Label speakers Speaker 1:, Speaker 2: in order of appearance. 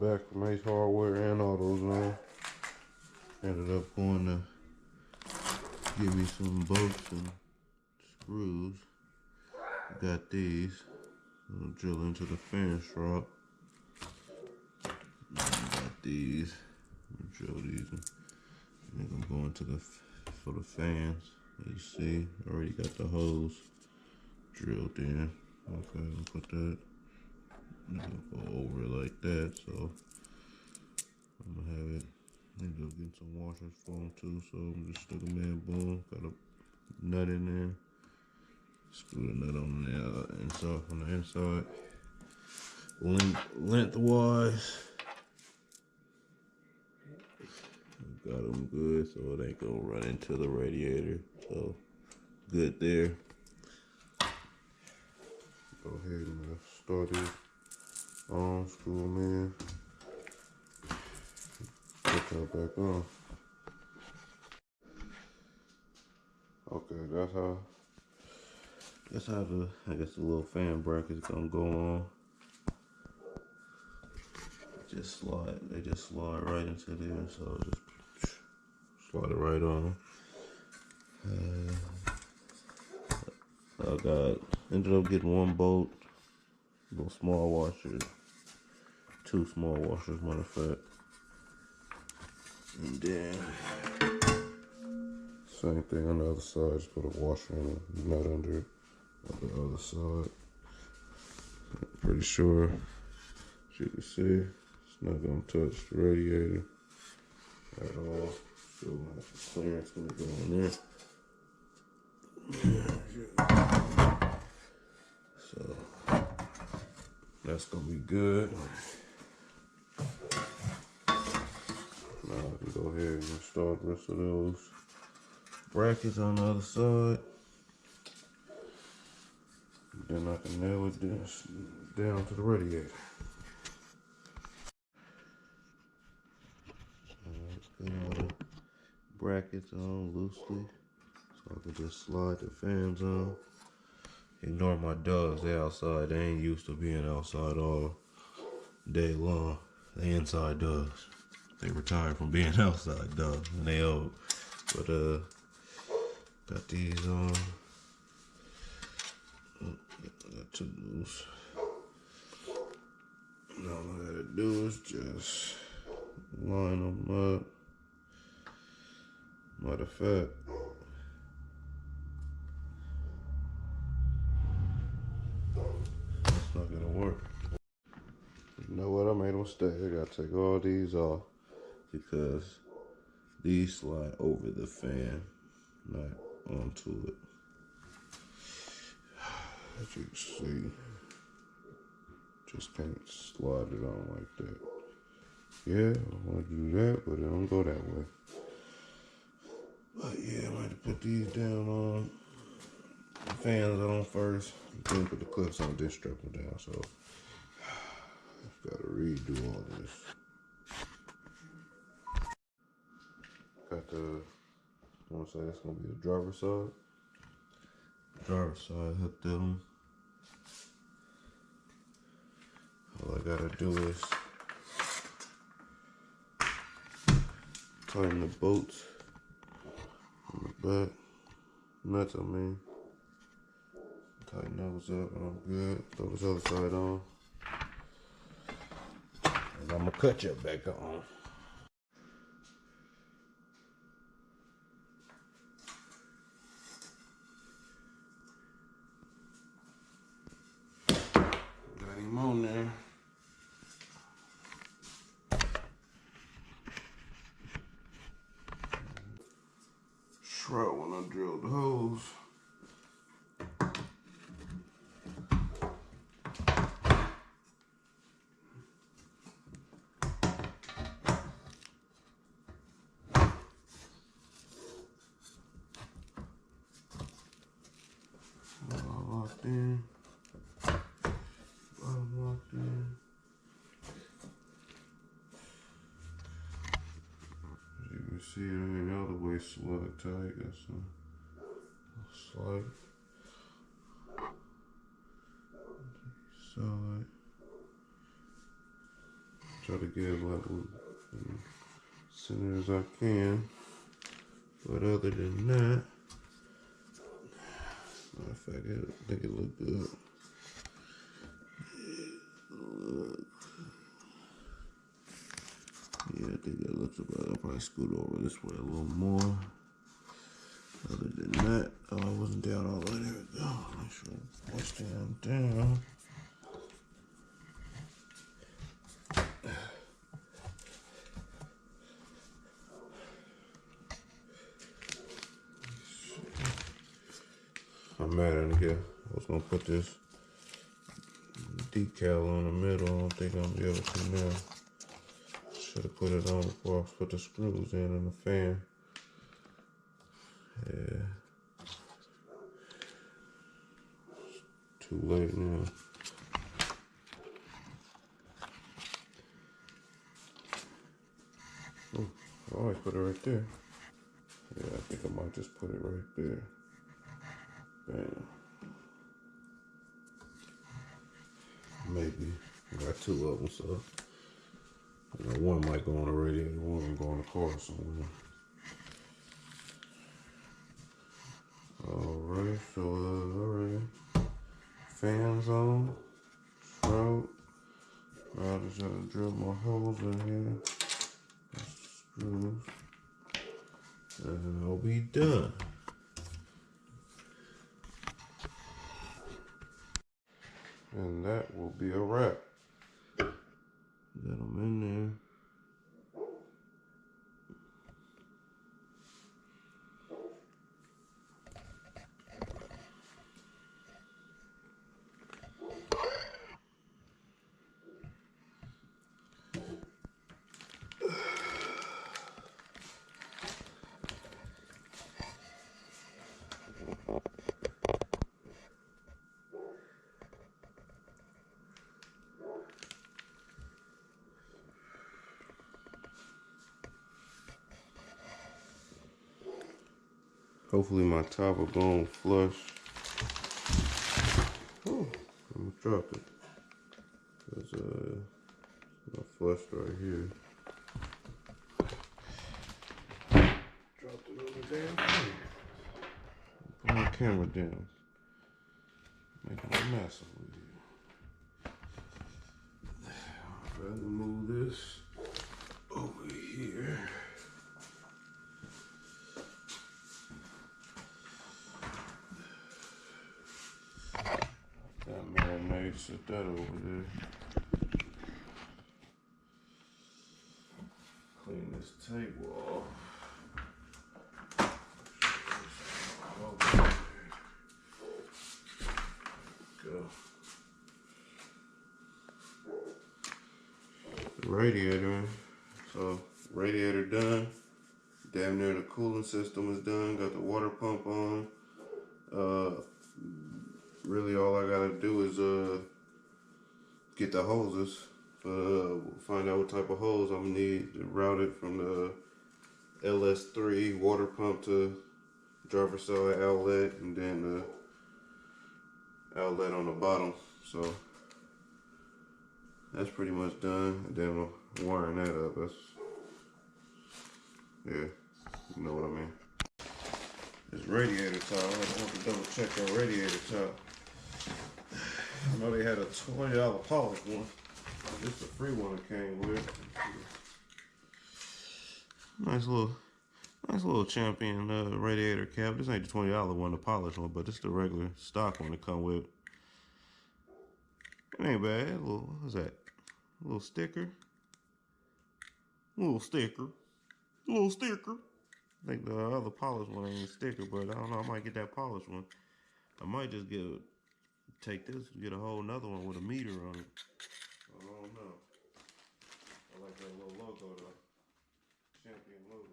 Speaker 1: back from Ace Hardware and Autos, man. Ended up going to get me some bolts and screws. Got these. I'll drill into the fan shroud. Got these. I'll drill these. I think I'm going to for the fans. You see, already got the hose drilled in. Okay, I'll put that. I'm gonna go over it like that, so I'm gonna have it. End up getting some washers for them too, so I'm just stuck them in. Boom, got a nut in there. Screw the nut on the inside, on the inside. Lengthwise, got them good, so it ain't gonna run into the radiator. So good there. Go ahead and start it on, screw them in, put that back on. Okay, that's how the, I guess the little fan bracket's gonna go on. They just slide right into there, so just slide it right on. Ended up getting one bolt, little small washer, two small washers, matter of fact. And then, same thing on the other side, just put a washer and a nut under it on the other side. Pretty sure, as you can see, it's not gonna touch the radiator at all. Still gonna have some clearance gonna go in there. So that's gonna be good. Now I can go ahead and install the rest of those brackets on the other side. Then I can nail it down to the radiator. Let's put all the brackets on loosely so I can just slide the fans on. Ignore my dogs, they outside. They ain't used to being outside all day long. They inside dogs. They retired from being outside dogs and they old. But got these on. Got too loose. Now all I gotta do is just line them up. Matter of fact, it's not gonna work. You know what? I made a mistake. I gotta take all these off because these slide over the fan, not onto it. As you can see, just can't slide it on like that. Yeah, I want to do that, but it don't go that way. But yeah, I'm going to put these down on, the fans on first, then put the clips on, then strap them down. So I've got to redo all this. Got the, I want to say that's going to be the driver's side. Driver's side hooked them. All I gotta do is tighten the bolts on the back, nuts I mean. Tighten those up and I'm good. Throw this other side on. And I'm gonna cut you back on. Got him on there. Shroud when I drilled the hose. All locked in. Bottom locked in. As you can see, it ain't all the way slug tight. Got some slight side. Try to get level center as I can. But other than that, matter of fact, I think it looked good. Yeah, I think that looks about. I'll probably scoot over this way a little more. Other than that, oh, I wasn't down all the way. There we go. Make sure I push down. I'm mad at it here. I was gonna put this decal on the middle. I don't think I'm gonna be able to now. Should have put it on before I put the screws in the fan. Yeah. Too late now. Oh, I always put it right there. Yeah, I think I might just put it right there. Bam. Maybe. I got two of them, so you know, one might go on the radiator, one might go on the car somewhere. Alright, so alright. Fans on. Shroud. Now I just gotta drill my holes in here. Screws. And I'll be done. And that will be a wrap. Got them in there. Hopefully my top will go on flush. Oh, I'm gonna drop it. There's not flushed right here. Dropped it on the damn thing. Put my camera down. Making a mess over here. I'd rather move this over here. That marinade, set that over there. Clean this table off. Go. The radiator. So radiator done. Damn near the cooling system is done. Got the water pump on. Really all I gotta do is get the hoses. Find out what type of hose I'm gonna need to route it from the LS3 water pump to driver side outlet, and then the outlet on the bottom. So that's pretty much done. And then I'm wiring that up. That's, yeah, you know what I mean. This radiator top, I want to double check that radiator top. I know they had a $20 polished one. This is the free one it came with. Nice little champion radiator cap. This ain't the $20 one, the polished one, but this is the regular stock one it come with. It ain't bad. What's that? A little sticker. Little sticker. I think the other polished one ain't a sticker, but I don't know. I might get that polished one. I might just take this and get a whole nother one with a meter on it. I don't know. I like that little logo though. Champion logo.